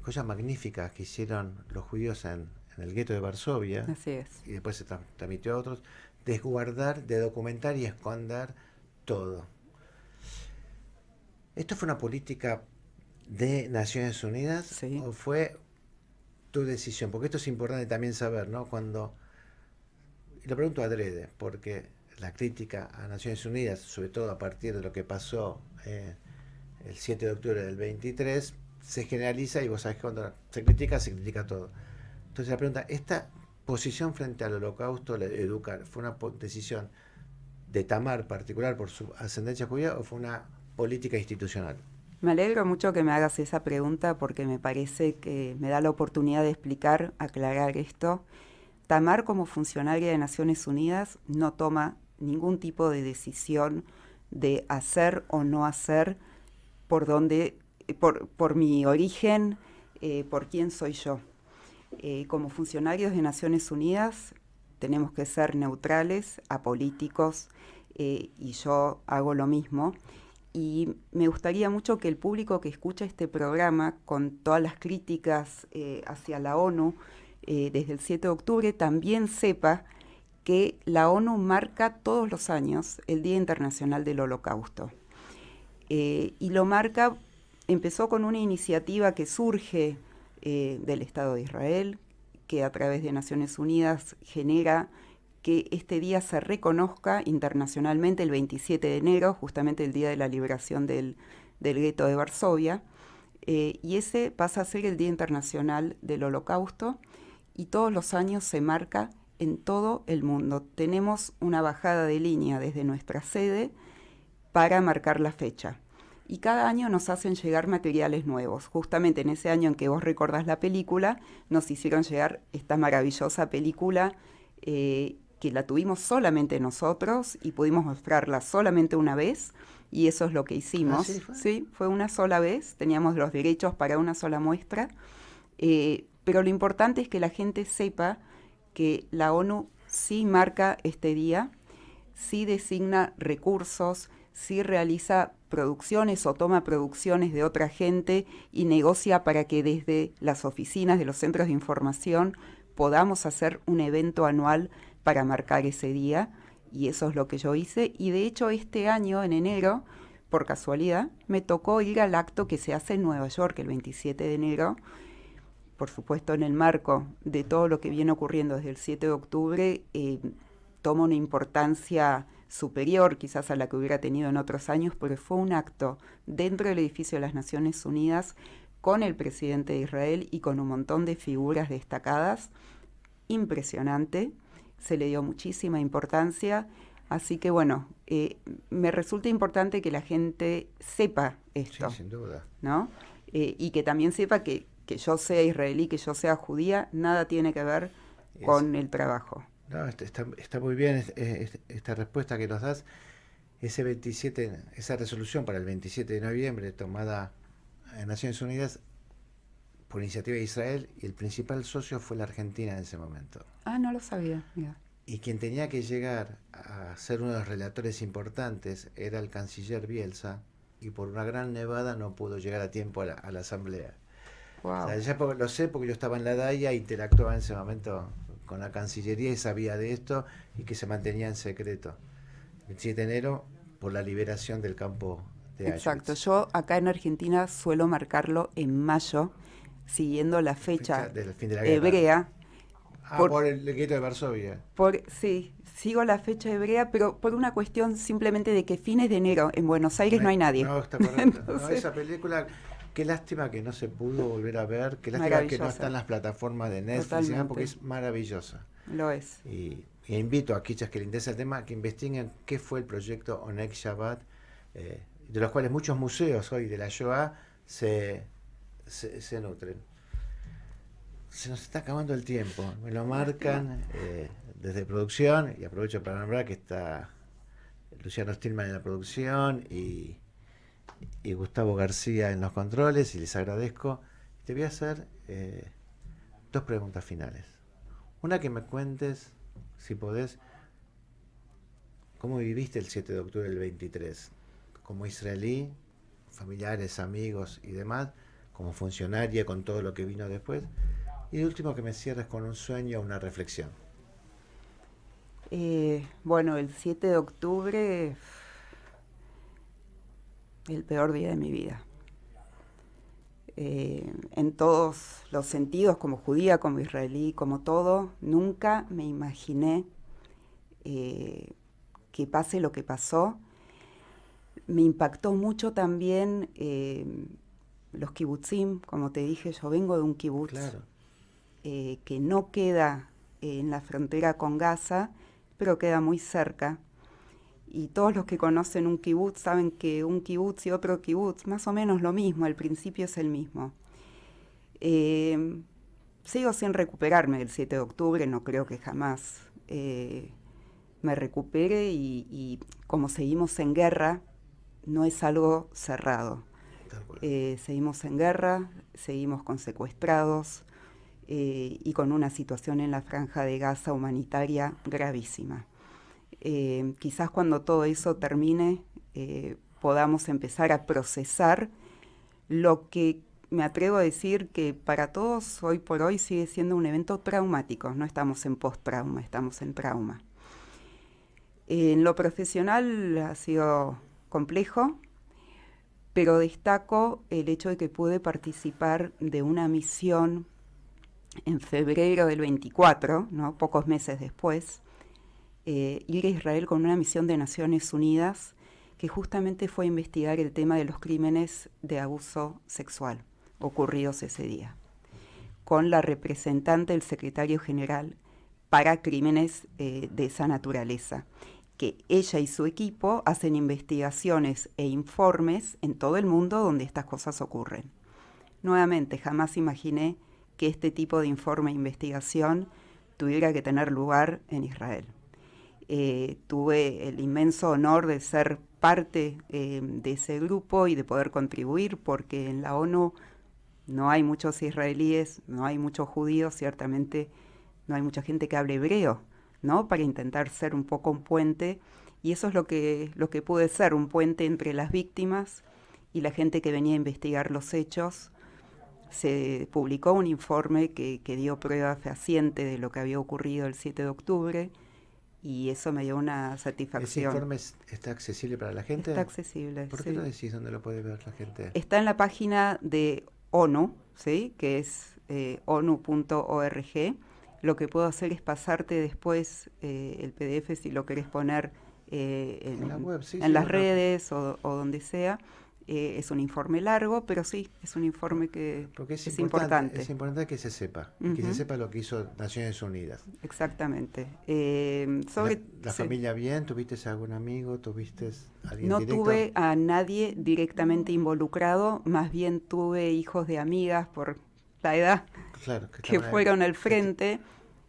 cosa magnífica que hicieron los judíos en el gueto de Varsovia. Así es. Y después se transmitió a otros, de guardar, de documentar y esconder todo. ¿Esto fue una política de Naciones Unidas? Sí. ¿O fue tu decisión? Porque esto es importante también saber, ¿no? Y lo pregunto adrede, porque la crítica a Naciones Unidas, sobre todo a partir de lo que pasó el 7 de octubre del 23, se generaliza, y vos sabés que cuando se critica todo. Entonces la pregunta, ¿esta posición frente al holocausto, educar, fue una decisión de Tamar particular por su ascendencia judía, o fue una política institucional? Me alegro mucho que me hagas esa pregunta, porque me parece que me da la oportunidad de explicar, aclarar esto. Tamar, como funcionaria de Naciones Unidas, no toma ningún tipo de decisión de hacer o no hacer por mi origen, por quién soy yo. Como funcionarios de Naciones Unidas tenemos que ser neutrales, apolíticos, y yo hago lo mismo. Y me gustaría mucho que el público que escucha este programa, con todas las críticas hacia la ONU desde el 7 de octubre, también sepa que la ONU marca todos los años el Día Internacional del Holocausto. Y lo marca, empezó con una iniciativa que surge del Estado de Israel, que a través de Naciones Unidas genera que este día se reconozca internacionalmente el 27 de enero, justamente el día de la liberación del gueto de Varsovia, y ese pasa a ser el Día Internacional del Holocausto, y todos los años se marca en todo el mundo. Tenemos una bajada de línea desde nuestra sede para marcar la fecha. Y cada año nos hacen llegar materiales nuevos. Justamente en ese año en que vos recordás la película, nos hicieron llegar esta maravillosa película que la tuvimos solamente nosotros y pudimos mostrarla solamente una vez, y eso es lo que hicimos. ¿Ah, sí fue? Sí, fue una sola vez, teníamos los derechos para una sola muestra, pero lo importante es que la gente sepa que la ONU sí marca este día, sí designa recursos, sí realiza producciones o toma producciones de otra gente y negocia para que desde las oficinas de los centros de información podamos hacer un evento anual para marcar ese día, y eso es lo que yo hice. Y de hecho este año, en enero, por casualidad, me tocó ir al acto que se hace en Nueva York el 27 de enero, por supuesto en el marco de todo lo que viene ocurriendo desde el 7 de octubre, toma una importancia superior quizás a la que hubiera tenido en otros años, pero fue un acto dentro del edificio de las Naciones Unidas con el presidente de Israel y con un montón de figuras destacadas, impresionante, se le dio muchísima importancia, así que bueno, me resulta importante que la gente sepa esto, Sí, sin duda. ¿no? Y que también sepa que yo sea israelí, que yo sea judía, nada tiene que ver con el trabajo. No, está muy bien esta respuesta que nos das. Ese 27, esa resolución para el 27 de noviembre tomada en Naciones Unidas por iniciativa de Israel, y el principal socio fue la Argentina en ese momento. Ah, no lo sabía, mira. Y quien tenía que llegar a ser uno de los relatores importantes era el canciller Bielsa, y por una gran nevada no pudo llegar a tiempo a la asamblea. Wow. O sea, ya lo sé porque yo estaba en la DAIA, interactuaba en ese momento con la Cancillería y sabía de esto, y que se mantenía en secreto. El 27 de enero, por la liberación del campo de Auschwitz. Exacto, yo acá en Argentina suelo marcarlo en mayo, siguiendo la fecha del fin de la guerra. hebrea. Por el gueto de Varsovia. Sí, sigo la fecha hebrea, pero por una cuestión simplemente de que fines de enero en Buenos Aires no hay nadie. No, está correcto. Entonces, no, esa película, qué lástima que no se pudo volver a ver, qué lástima que no está en las plataformas de Netflix, porque es maravillosa. Lo es. Y invito a aquellas que les interesa el tema que investiguen qué fue el proyecto Oneg Shabbat, de los cuales muchos museos hoy de la Shoah se nutren. Se nos está acabando el tiempo, me lo marcan desde producción, y aprovecho para nombrar que está Luciano Stillman en la producción y Gustavo García en los controles, y les agradezco. Te voy a hacer 2 preguntas finales. Una, que me cuentes, si podés, cómo viviste el 7 de octubre del 23, como israelí, familiares, amigos y demás, como funcionaria, con todo lo que vino después. Y el último, que me cierres con un sueño o una reflexión. Bueno, el 7 de octubre, el peor día de mi vida. En todos los sentidos, como judía, como israelí, como todo, nunca me imaginé que pase lo que pasó. Me impactó mucho también los kibutzim, como te dije, yo vengo de un kibutz. Claro. Que no queda en la frontera con Gaza, pero queda muy cerca. Y todos los que conocen un kibutz saben que un kibutz y otro kibutz, más o menos lo mismo, el principio es el mismo. Sigo sin recuperarme del 7 de octubre, no creo que jamás me recupere, y como seguimos en guerra, no es algo cerrado. Seguimos en guerra, seguimos con secuestrados, y con una situación en la franja de Gaza humanitaria gravísima. Quizás cuando todo eso termine podamos empezar a procesar lo que me atrevo a decir que para todos hoy por hoy sigue siendo un evento traumático. No estamos en post-trauma, estamos en trauma. En lo profesional ha sido complejo, pero destaco el hecho de que pude participar de una misión en febrero del 24, ¿no? Pocos meses después, ir a Israel con una misión de Naciones Unidas que justamente fue a investigar el tema de los crímenes de abuso sexual ocurridos ese día, con la representante del secretario general para crímenes de esa naturaleza, que ella y su equipo hacen investigaciones e informes en todo el mundo donde estas cosas ocurren. Nuevamente, jamás imaginé que este tipo de informe e investigación tuviera que tener lugar en Israel. Tuve el inmenso honor de ser parte de ese grupo y de poder contribuir, porque en la ONU no hay muchos israelíes, no hay muchos judíos, ciertamente no hay mucha gente que hable hebreo, ¿no? Para intentar ser un poco un puente Y eso es lo que pude ser, un puente entre las víctimas y la gente que venía a investigar los hechos. Se publicó un informe que dio prueba fehaciente de lo que había ocurrido el 7 de octubre y eso me dio una satisfacción. ¿Ese informe está accesible para la gente? Está accesible, ¿Por qué no decís dónde lo puede ver la gente? Está en la página de ONU, ¿sí? Que es onu.org. Lo que puedo hacer es pasarte después el PDF si lo querés poner en la web, en las redes o donde sea. Es un informe largo, pero sí, es un informe que Porque es importante. Es importante que se sepa, que se sepa lo que hizo Naciones Unidas. Exactamente. ¿La familia bien? ¿Tuviste algún amigo? ¿Tuviste alguien No directo? tuve a nadie directamente involucrado, más bien tuve hijos de amigas por la edad Claro, que fueron al frente.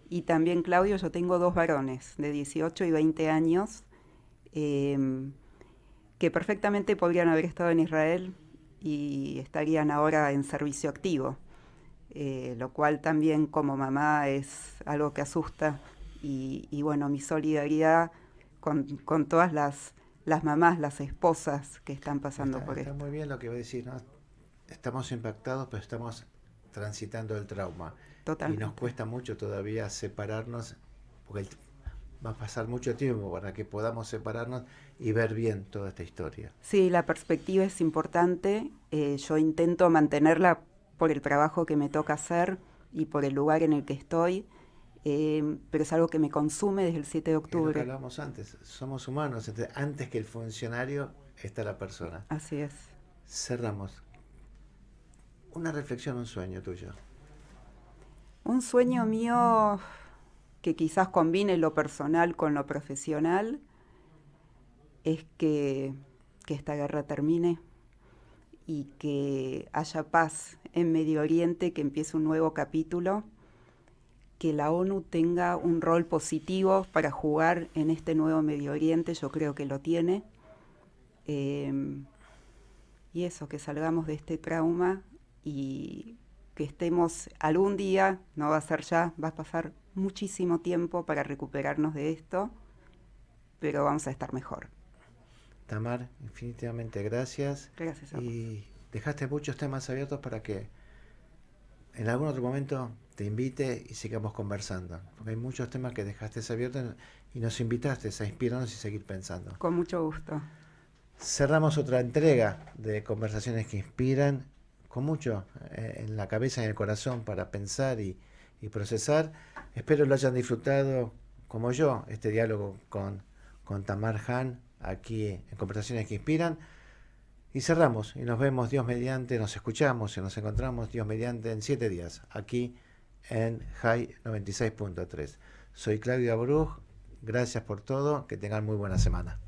Y también, Claudio, yo tengo 2 varones de 18 y 20 años que perfectamente podrían haber estado en Israel y estarían ahora en servicio activo, lo cual también como mamá es algo que asusta y bueno, mi solidaridad con todas las mamás, las esposas que están pasando por esto. Está muy bien lo que voy a decir, ¿no? Estamos impactados, pero estamos transitando el trauma. Totalmente. Y nos cuesta mucho todavía separarnos, porque va a pasar mucho tiempo para que podamos separarnos y ver bien toda esta historia. Sí, la perspectiva es importante. Yo intento mantenerla por el trabajo que me toca hacer y por el lugar en el que estoy, pero es algo que me consume desde el 7 de octubre. Es lo que hablábamos antes, somos humanos, entonces, antes que el funcionario está la persona. Así es. Cerramos. Una reflexión, un sueño tuyo. Un sueño mío que quizás combine lo personal con lo profesional es que esta guerra termine y que haya paz en Medio Oriente, que empiece un nuevo capítulo, que la ONU tenga un rol positivo para jugar en este nuevo Medio Oriente, yo creo que lo tiene, y eso, que salgamos de este trauma y que estemos algún día, no va a ser ya, va a pasar muchísimo tiempo para recuperarnos de esto, pero vamos a estar mejor. Tamar, infinitivamente gracias. Gracias a vos. Y dejaste muchos temas abiertos para que en algún otro momento te invite y sigamos conversando. Porque hay muchos temas que dejaste abiertos y nos invitaste a inspirarnos y seguir pensando. Con mucho gusto. Cerramos otra entrega de Conversaciones que Inspiran, con mucho en la cabeza y en el corazón para pensar y procesar. Espero lo hayan disfrutado como yo, este diálogo con Tamar Han, aquí en Conversaciones que Inspiran. Y cerramos y nos vemos, Dios mediante, nos escuchamos y nos encontramos, Dios mediante, en 7 días, aquí en High 96.3. Soy Claudio Abruj, gracias por todo, que tengan muy buena semana.